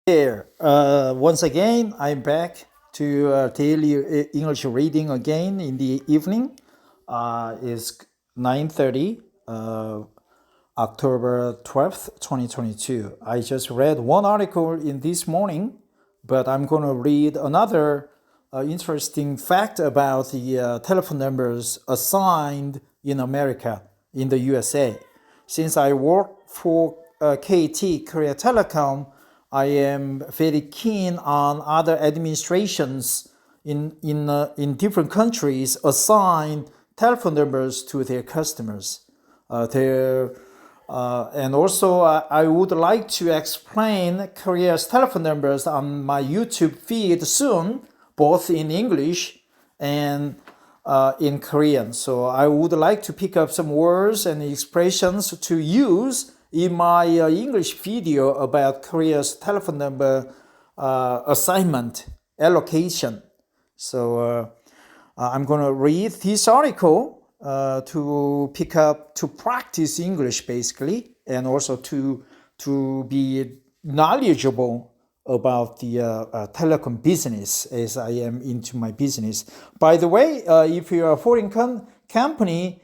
There. Once again, I'm back to daily English reading again in the evening. It's 9:30, October 12th, 2022. I just read one article in this morning, but I'm going to read another interesting fact about the telephone numbers assigned in America, in the USA. Since I work for KT, Korea Telecom, I am very keen on other administrations in different countries assign telephone numbers to their customers. And also, I would like to explain Korea's telephone numbers on my YouTube feed soon, both in English and in Korean. So I would like to pick up some words and expressions to use in my English video about Korea's telephone number assignment allocation. So I'm going to read this article to practice English basically, and also to be knowledgeable about the telecom business as I am into my business. By the way, if you're a foreign company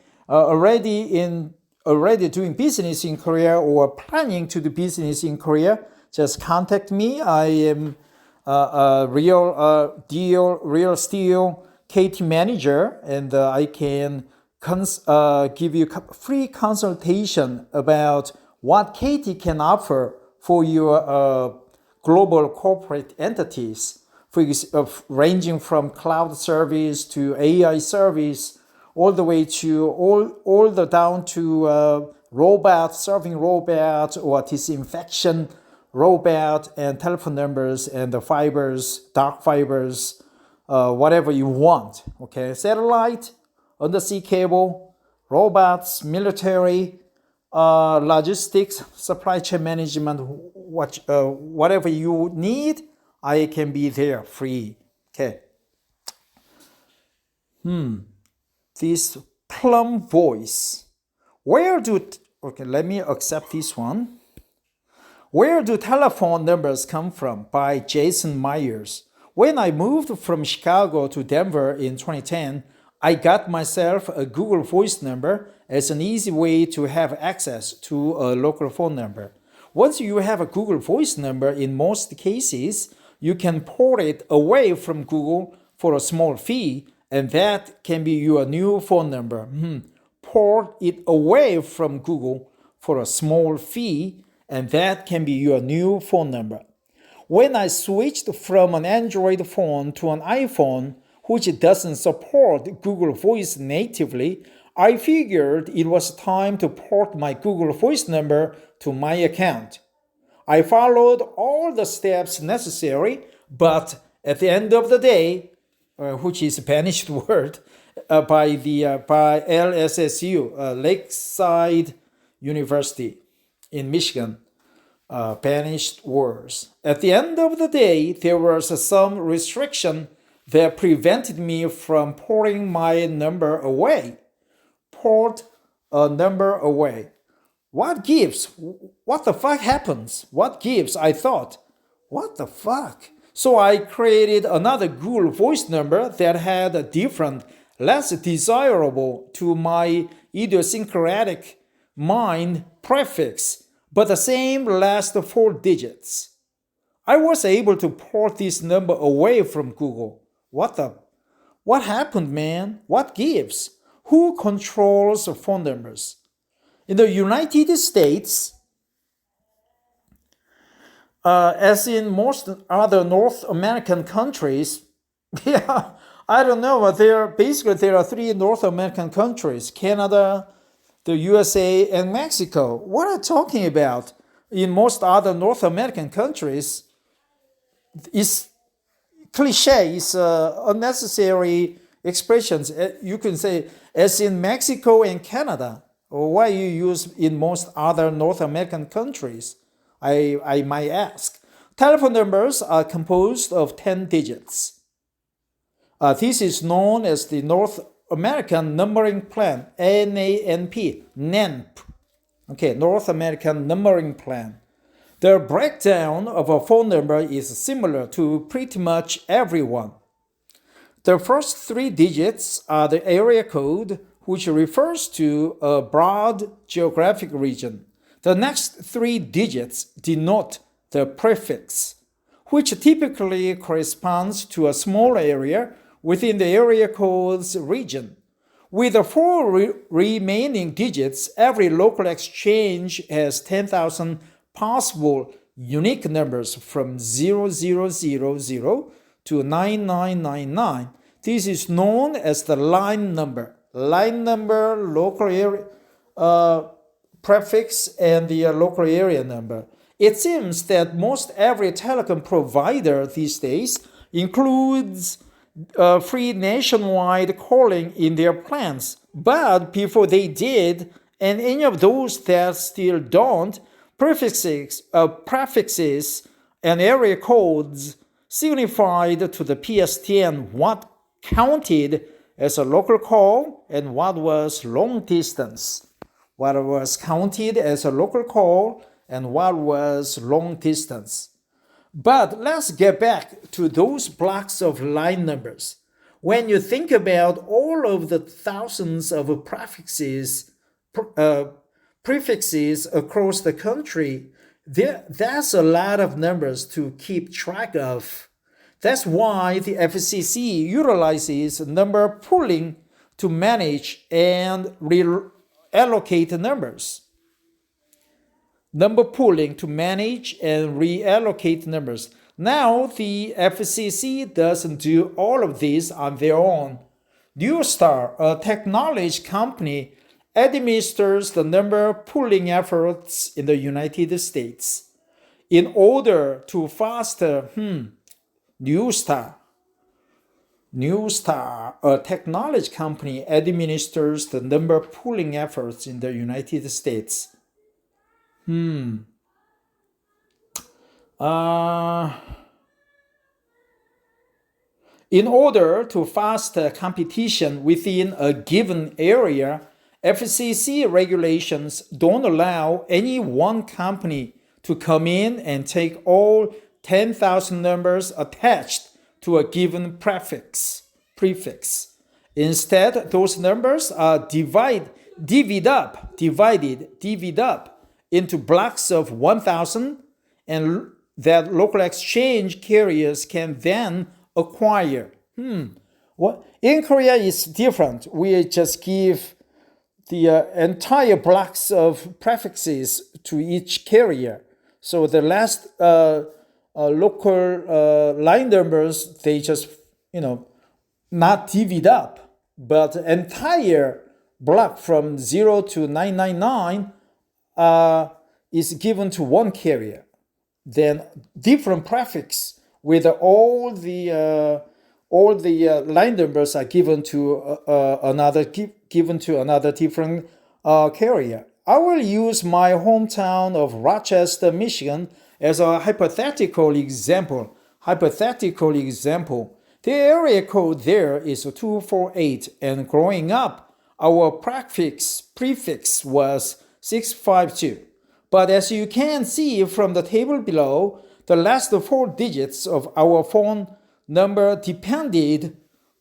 already doing business in Korea or planning to do business in Korea, just contact me. I am a real steel KT manager, and I can give you free consultation about what KT can offer for your global corporate entities, ranging from cloud service to AI service, all the way to all the down to serving robots or disinfection robot, and telephone numbers and the fibers, dark fibers, whatever you want. Okay, satellite, undersea cable, robots, military, logistics, supply chain management, whatever you need, I can be there free. Okay. This plum voice. Let me accept this one. Where do telephone numbers come from? By Jason Myers. When I moved from Chicago to Denver in 2010, I got myself a Google Voice number as an easy way to have access to a local phone number. Once you have a Google Voice number, in most cases, you can port it away from Google for a small fee, and that can be your new phone number. Port it away from Google for a small fee, and that can be your new phone number. When I switched from an Android phone to an iPhone, which doesn't support Google Voice natively, I figured it was time to port my Google Voice number to my account. I followed all the steps necessary, but at the end of the day, which is a banished word by LSSU, Lakeside University in Michigan, banished words. At the end of the day, there was some restriction that prevented me from porting my number away. Port a number away. What gives? What the fuck happens? What gives? I thought, what the fuck? So I created another Google Voice number that had a different, less desirable to my idiosyncratic mind prefix, but the same last 4 digits. I was able to port this number away from Google. What happened, man? What gives? Who controls phone numbers? In the United States, as in most other North American countries, I don't know, there are 3 North American countries: Canada, the USA, and Mexico. What are you talking about? In most other North American countries, it's cliche, it's unnecessary expressions. You can say, as in Mexico and Canada, or why you use in most other North American countries, I might ask. Telephone numbers are composed of 10 digits. This is known as the North American Numbering Plan, NANP, NANP. Okay, North American Numbering Plan. The breakdown of a phone number is similar to pretty much everyone. The first 3 digits are the area code, which refers to a broad geographic region. The next 3 digits denote the prefix, which typically corresponds to a small area within the area code's region. With the 4 remaining digits, every local exchange has 10,000 possible unique numbers from 0000 to 9999. This is known as the line number. Line number, local area prefix, and the local area number. It seems that most every telecom provider these days includes free nationwide calling in their plans. But before they did, and any of those that still don't, prefixes and area codes signified to the PSTN what counted as a local call and what was long distance. What was counted as a local call and what was long distance. But let's get back to those blocks of line numbers. When you think about all of the thousands of prefixes across the country, that's a lot of numbers to keep track of. That's why the FCC utilizes number pooling to manage and reallocate numbers. Number pooling to manage and reallocate numbers. Now, the FCC doesn't do all of this on their own. Neustar, a technology company, administers the number pooling efforts in the United States. In order to foster Neustar, a technology company, administers the number pooling efforts in the United States. In order to foster competition within a given area, FCC regulations don't allow any one company to come in and take all 10,000 numbers attached to a given prefix. Instead, those numbers are divided up into blocks of 1,000, and that local exchange carriers can then acquire. Well, in Korea, it's different. We just give the entire blocks of prefixes to each carrier. So the last local line numbers, they just, not divvied up, but entire block from 0 to 999 is given to one carrier. Then different prefix with all the line numbers are given to another different carrier. I will use my hometown of Rochester, Michigan as a hypothetical example. The area code there is 248, and growing up, our prefix was 652. But as you can see from the table below, the last 4 digits of our phone number depended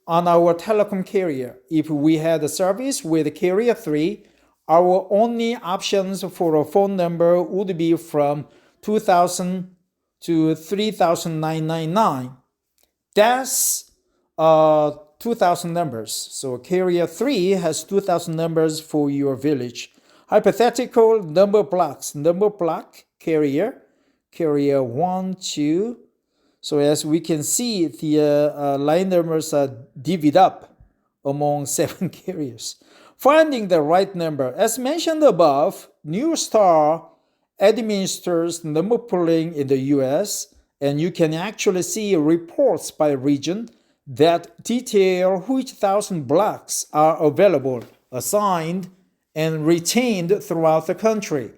on our telecom carrier. If we had a service with carrier 3, our only options for a phone number would be from 2,000 to 3,999. That's 2,000 numbers. So carrier 3 has 2,000 numbers for your village. Hypothetical number blocks. Number block, carrier 1, 2. So as we can see, the line numbers are divvied up among 7 carriers. Finding the right number. As mentioned above, Neustar administers number pooling in the US, and you can actually see reports by region that detail which 1,000 blocks are available, assigned, and retained throughout the country.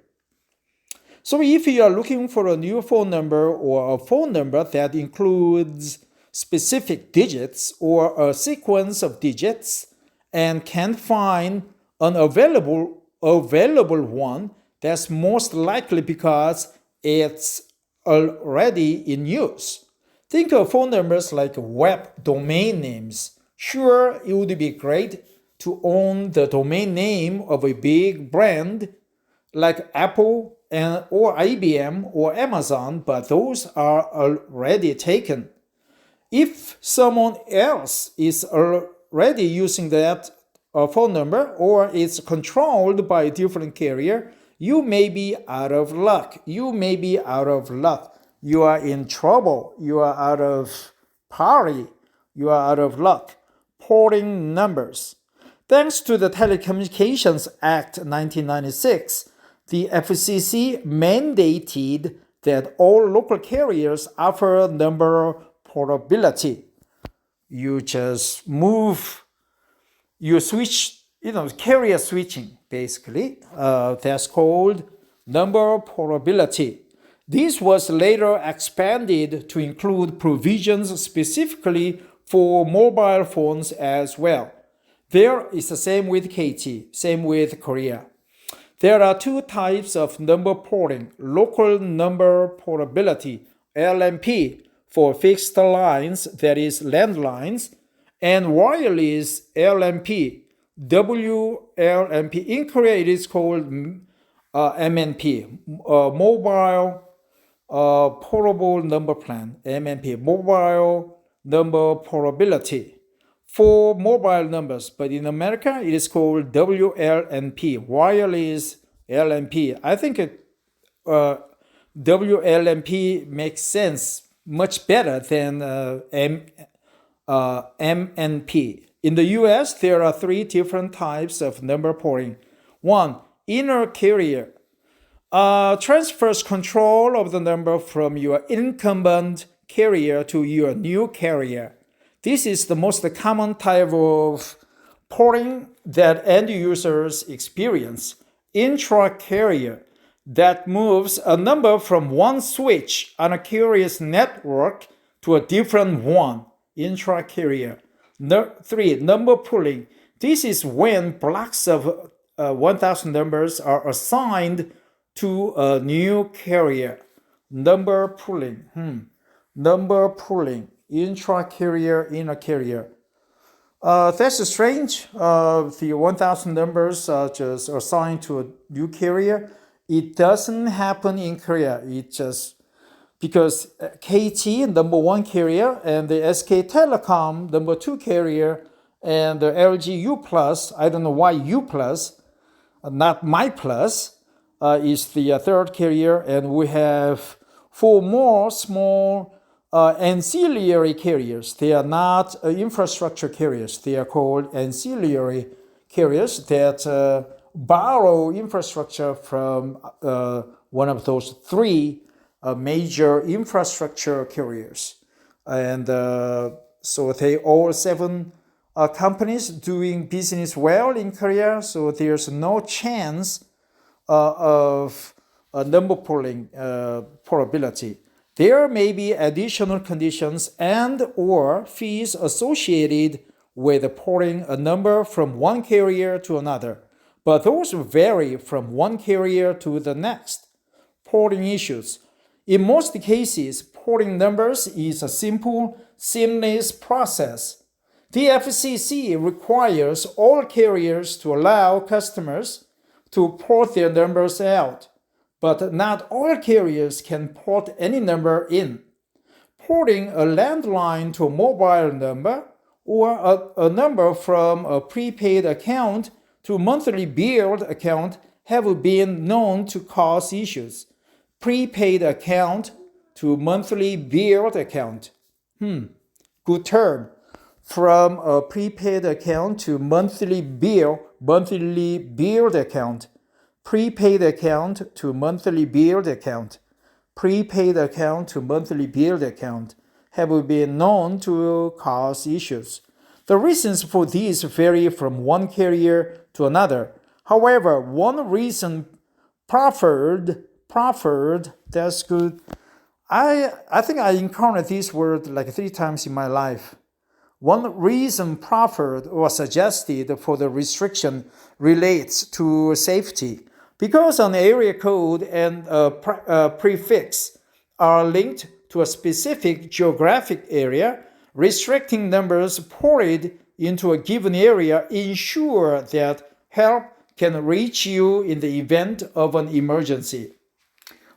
So if you are looking for a new phone number or a phone number that includes specific digits or a sequence of digits and can't find an available one, that's most likely because it's already in use. Think of phone numbers like web domain names. Sure, it would be great to own the domain name of a big brand like Apple or IBM or Amazon, but those are already taken. If someone else is already using that phone number or it's controlled by a different carrier, you may be out of luck. You may be out of luck. You are in trouble. You are out of party. You are out of luck. Porting numbers. Thanks to the Telecommunications Act 1996, the FCC mandated that all local carriers offer number portability. You just move, you switch, carrier switching, basically. That's called number portability. This was later expanded to include provisions specifically for mobile phones as well. There is the same with KT, same with Korea. There are two types of number porting: local number portability, LNP, for fixed lines, that is landlines, and wireless LNP, WLNP. In Korea, it is called MNP, mobile portable number plan, MNP, mobile number portability for mobile numbers. But in America, it is called WLNP, wireless LNP. I think WLNP makes sense much better than MNP. In the US, there are three different types of number porting. One, inner carrier transfers control of the number from your incumbent carrier to your new carrier. This is the most common type of porting that end users experience. Intra-carrier, that moves a number from one switch on a carrier's network to a different one. Intra-carrier. 3. Number pooling. This is when blocks of 1,000 numbers are assigned to a new carrier. Number pooling. Number pooling. Intra-carrier, inner carrier. That's strange. The 1,000 numbers are just assigned to a new carrier. It doesn't happen in Korea. It just because KT, number one carrier, and the SK Telecom, number two carrier, and the LG U Plus, I don't know why U Plus, not My Plus, is the third carrier, and we have four more small ancillary carriers. They are not infrastructure carriers. They are called ancillary carriers that borrow infrastructure from one of those three major infrastructure carriers. And so they all seven companies doing business well in Korea, so there's no chance of number pooling portability. There may be additional conditions and or fees associated with porting a number from one carrier to another, but those vary from one carrier to the next. Porting issues. In most cases, porting numbers is a simple, seamless process. The FCC requires all carriers to allow customers to port their numbers out, but not all carriers can port any number in. Porting a landline to a mobile number or a number from a prepaid account to monthly billed account have been known to cause issues. Prepaid account to monthly billed account. Good term. From a prepaid account to monthly billed account. Prepaid account to monthly billed account. Prepaid account to monthly billed account have been known to cause issues. The reasons for these vary from one carrier to another. However, one reason proffered, that's good. I think I encountered this word like 3 times in my life. One reason proffered or suggested for the restriction relates to safety, Because an area code and a prefix are linked to a specific geographic area, restricting numbers ported into a given area ensure that help can reach you in the event of an emergency.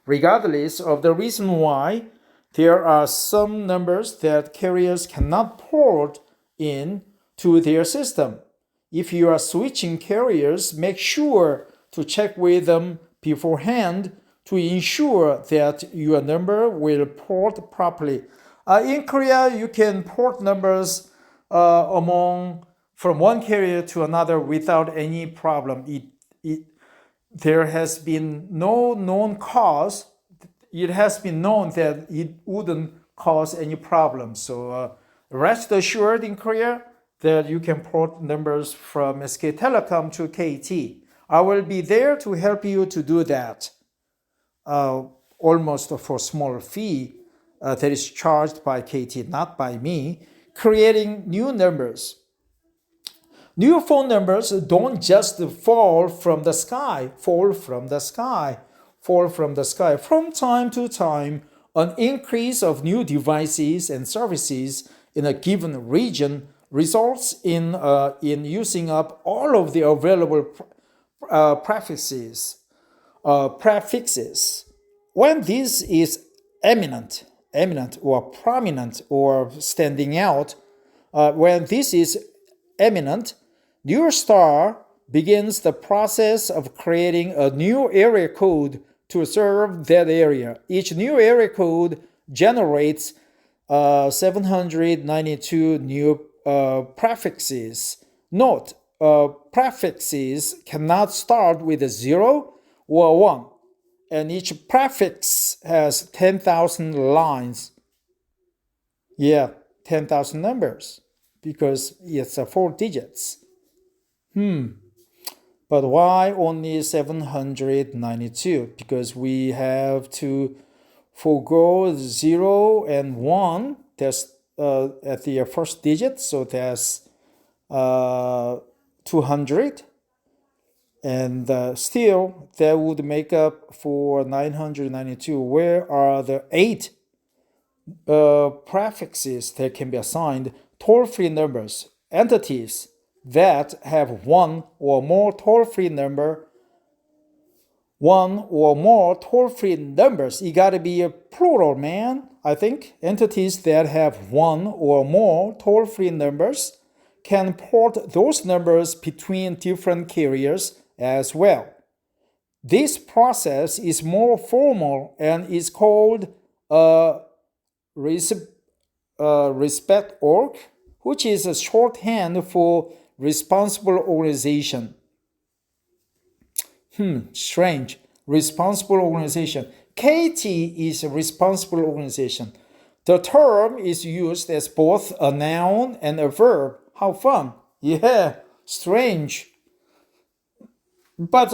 Regardless of the reason why, there are some numbers that carriers cannot port in to their system. If you are switching carriers, make sure to check with them beforehand to ensure that your number will port properly. In Korea, you can port numbers from one carrier to another without any problem. There has been no known cause. It has been known that it wouldn't cause any problem. So rest assured in Korea that you can port numbers from SK Telecom to KT. I will be there to help you to do that, almost for a small fee that is charged by KT, not by me, creating new numbers. New phone numbers don't just fall from the sky. From time to time, an increase of new devices and services in a given region results in using up all of the available prefixes. When this is eminent or prominent or standing out, when this is eminent, neustar begins the process of creating a new area code to serve that area. Each new area code generates 792 new prefixes. Note, prefixes cannot start with a 0 or a 1, and each prefix has 10,000 lines. 10,000 numbers, because it's 4 digits. But why only 792? Because we have to forego 0 and 1. That's at the first digit, so that's 200. And still, that would make up for 992. Where are the 8 prefixes that can be assigned toll-free numbers, entities that have one or more toll-free numbers? It gotta be a plural, man. I think entities that have one or more toll-free numbers can port those numbers between different carriers as well. This process is more formal and is called a respect org, which is a shorthand for responsible organization. Strange. Responsible organization. KT is a responsible organization. The term is used as both a noun and a verb. How fun. Yeah, strange. But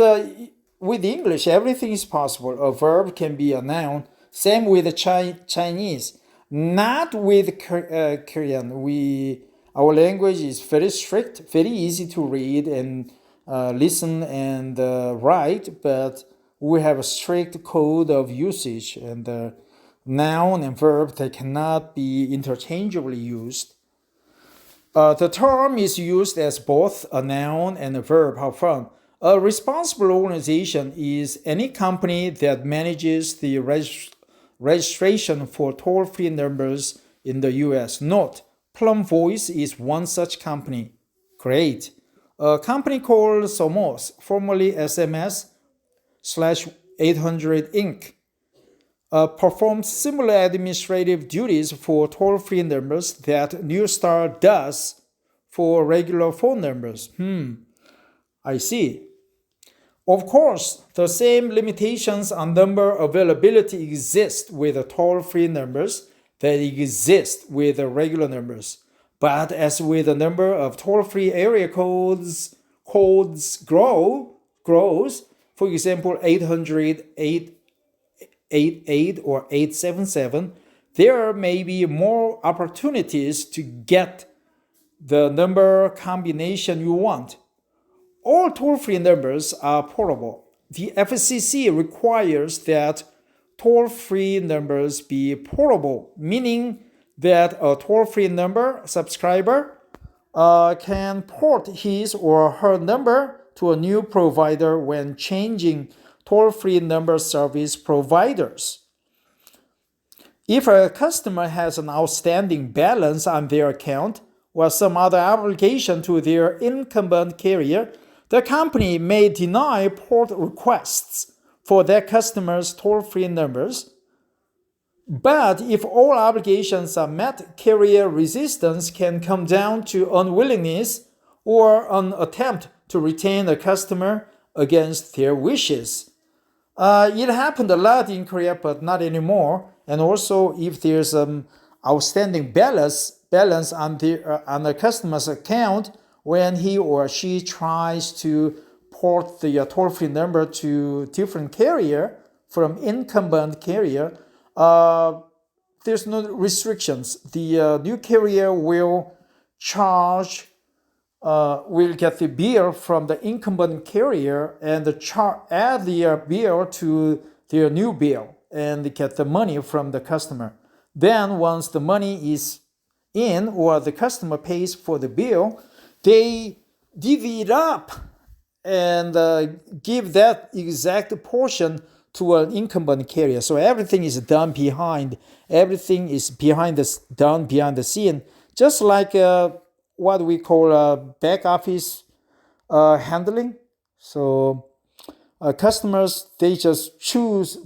with English, everything is possible. A verb can be a noun. Same with Chinese. Not with Korean. Our language is very strict, very easy to read and listen and write, but we have a strict code of usage, and noun and verb that cannot be interchangeably used. The term is used as both a noun and a verb. How fun. A responsible organization is any company that manages the registration for toll-free numbers in the US. Note, Plum Voice is one such company. Great. A company called Somos, formerly SMS/800 Inc., performs similar administrative duties for toll-free numbers that neustar does for regular phone numbers. I see. Of course, the same limitations on number availability exist with toll-free numbers that exist with regular numbers. But as with the number of toll-free area codes grows, for example, 800, 888, or 877, there may be more opportunities to get the number combination you want. All toll-free numbers are portable. the FCC requires that toll-free numbers be portable, meaning that a toll-free number subscriber can port his or her number to a new provider when changing toll-free number service providers. If a customer has an outstanding balance on their account or some other obligation to their incumbent carrier, the company may deny port requests for that customer's toll-free numbers. But if all obligations are met, carrier resistance can come down to unwillingness or an attempt to retain a customer against their wishes. It happened a lot in Korea, but not anymore. And also, if there's an outstanding balance on the customer's account, when he or she tries to port the toll-free number to different carrier from incumbent carrier, there's no restrictions. The new carrier will get the bill from the incumbent carrier and add the bill to their new bill and get the money from the customer. Then once the money is in or the customer pays for the bill, they divvy it up and give that exact portion to an incumbent carrier. So everything is done behind the scene, just like what we call back office handling. So customers, they just choose,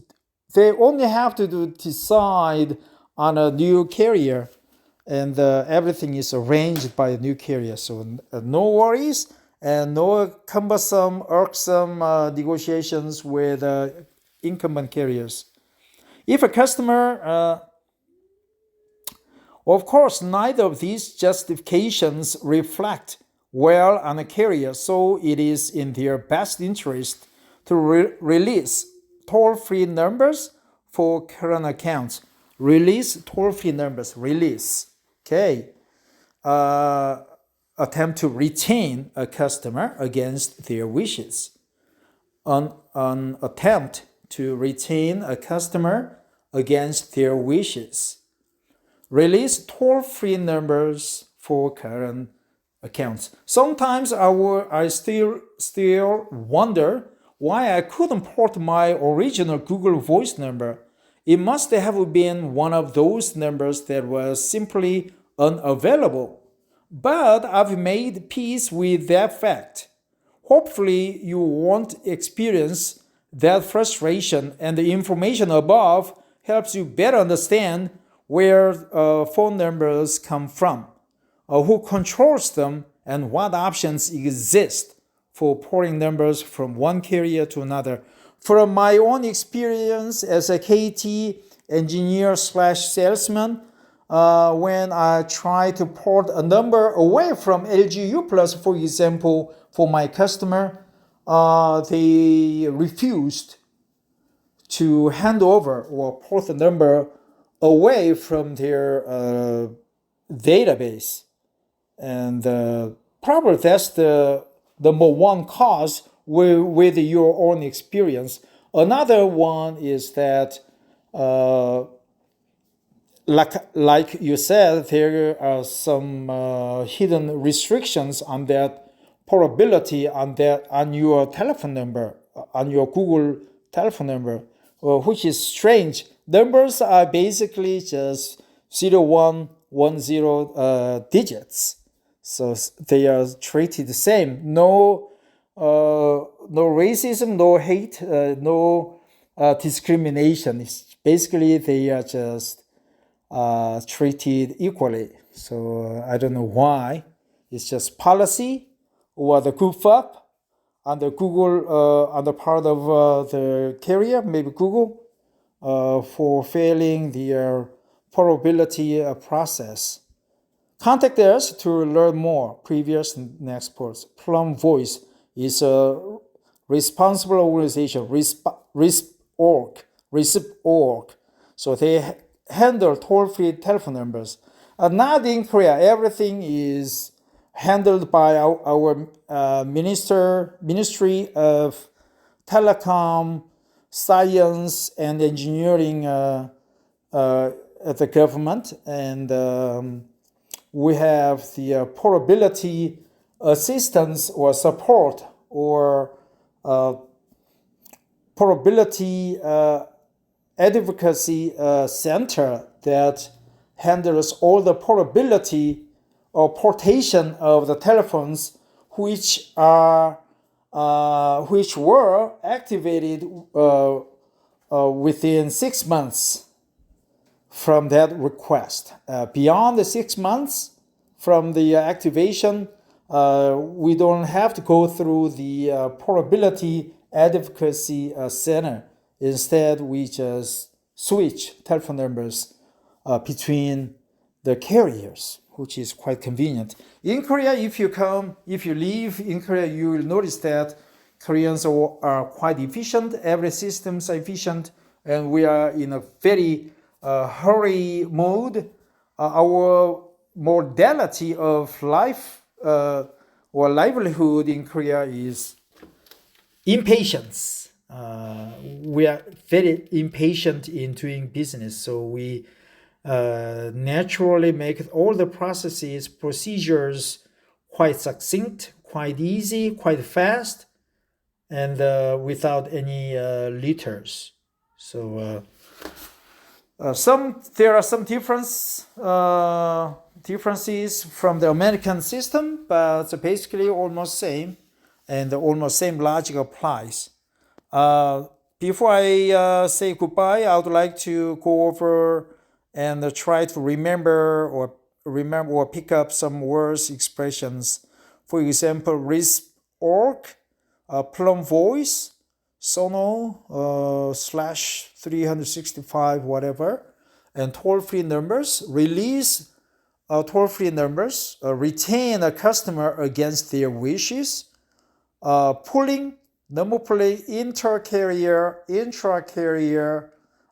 they only have to decide on a new carrier, and everything is arranged by a new carrier. So no worries and no cumbersome, irksome negotiations with incumbent carriers. If a customer, of course, neither of these justifications reflect well on a carrier, so it is in their best interest to release toll-free numbers for current accounts. Release toll-free numbers. Release. Okay. Attempt to retain a customer against their wishes. An attempt to retain a customer against their wishes. Release toll-free numbers for current accounts. Sometimes I still wonder why I couldn't port my original Google Voice number. It must have been one of those numbers that was simply unavailable. But I've made peace with that fact. Hopefully you won't experience that frustration, and the information above helps you better understand where phone numbers come from, who controls them, and what options exist for porting numbers from one carrier to another. From my own experience as a KT engineer/salesman, when I try to port a number away from LG U+, for example, for my customer, they refused to hand over or port the number away from their database. And probably that's the number one cause with your own experience. Another one is that, like you said, there are some hidden restrictions on that portability on your telephone number, on your Google telephone number, which is strange. Numbers are basically just 0110 digits, so they are treated the same. No racism, no hate, no discrimination. It's basically they are just treated equally. So I don't know why. It's just policy or the goof up on the Google, on the part of the carrier, maybe Google, for failing their portability process. Contact us to learn more. Previous and next posts. Plum Voice is a responsible organization, RISP.org. So they handle toll-free telephone numbers. Not in Korea. Everything is handled by our Ministry of telecom, science, and engineering at the government, and we have the portability assistance or support or portability advocacy center that handles all the portability or portation of the telephones which were activated within 6 months from that request. Beyond the 6 months from the activation, we don't have to go through the portability advocacy center. Instead, we just switch telephone numbers between the carriers, which is quite convenient. In Korea, if you live in Korea, you will notice that Koreans are quite efficient. Every system is efficient, and we are in a very hurry mode. Our modality of life or livelihood in Korea is impatience. We are very impatient in doing business, so we naturally make all the processes, procedures quite succinct, quite easy, quite fast, and without any litters. So there are some differences from the American system, but basically almost same, and almost same logic applies. Before I say goodbye, I would like to go over and try to remember or pick up some words, expressions. For example, RISC-ORG, plum voice, Sono /365 whatever, and toll-free numbers. Release toll-free numbers, retain a customer against their wishes, pulling, number play, intra-carrier,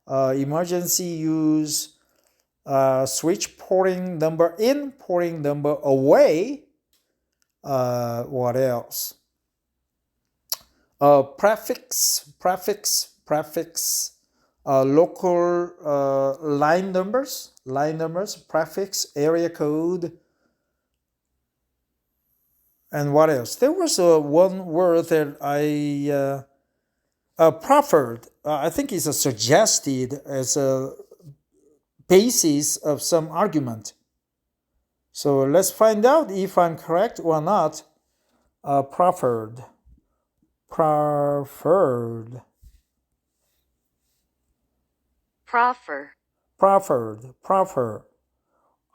emergency use, switch, porting number in, porting number away. What else? Prefix, local line numbers, prefix, area code. And what else? There was one word that I proffered. I think it's suggested as a basis of some argument. So let's find out if I'm correct or not. Proffered. Proffered,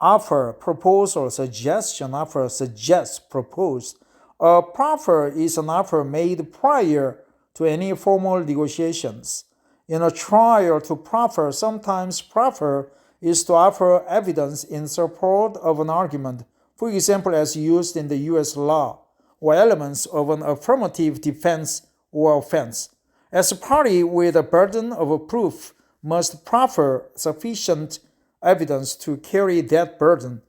offer, proposal, suggestion, offer, suggest, propose. A proffer is an offer made prior to any formal negotiations. In a trial to proffer, sometimes proffer is to offer evidence in support of an argument, for example, as used in the U.S. law, or elements of an affirmative defense or offense. As a party with a burden of proof must proffer sufficient evidence to carry that burden.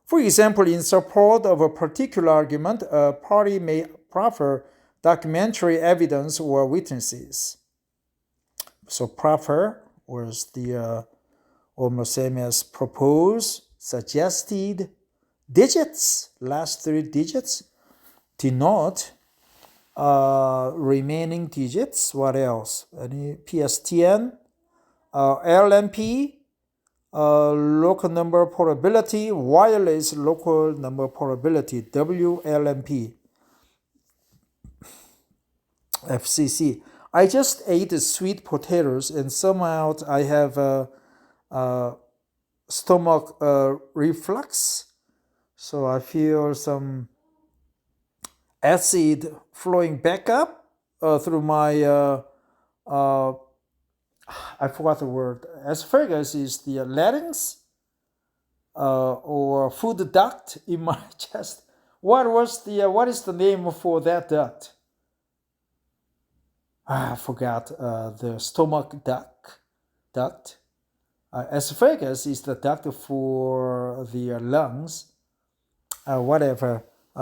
For example, in support of a particular argument, a party may proffer documentary evidence or witnesses. So proffer was the almost same as propose, suggested, digits, last 3 digits, denote, remaining digits. What else? Any PSTN, LNP, local number portability, wireless local number portability, WLNP, FCC. I just ate sweet potatoes and somehow I have stomach reflux, so I feel some acid flowing back up through my I forgot the word. Asparagus is the larynx or food duct in my chest. What is the name for that duct? I forgot. The stomach duct. Esophagus is the duct for the lungs.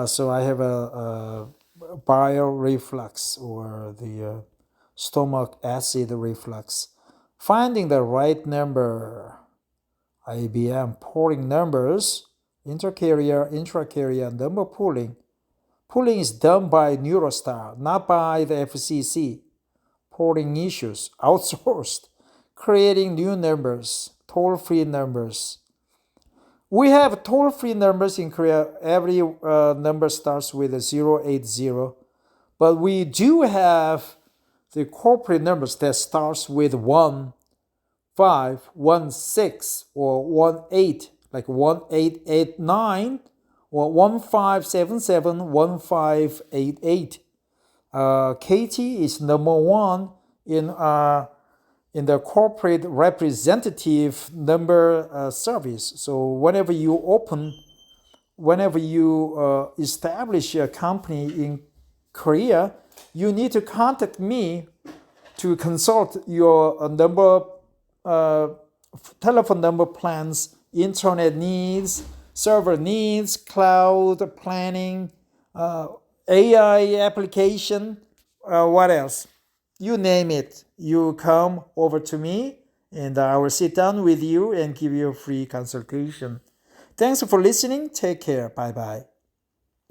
So I have a bile reflux or the stomach acid reflux. Finding the right number, IBM, porting numbers, intercarrier, intracarrier, number pooling. Pooling is done by neustar, not by the FCC. Porting issues, outsourced. Creating new numbers, toll-free numbers. We have toll-free numbers in Korea. Every number starts with a 080, but we do have the corporate numbers that starts with 1516 or 18, like 1889 or 1577, 1588. KT is number one in the corporate representative number service. So whenever you establish a company in Korea, you need to contact me to consult your telephone number plans, internet needs, server needs, cloud planning, AI application, what else? You name it. You come over to me and I will sit down with you and give you a free consultation. Thanks for listening. Take care. Bye-bye.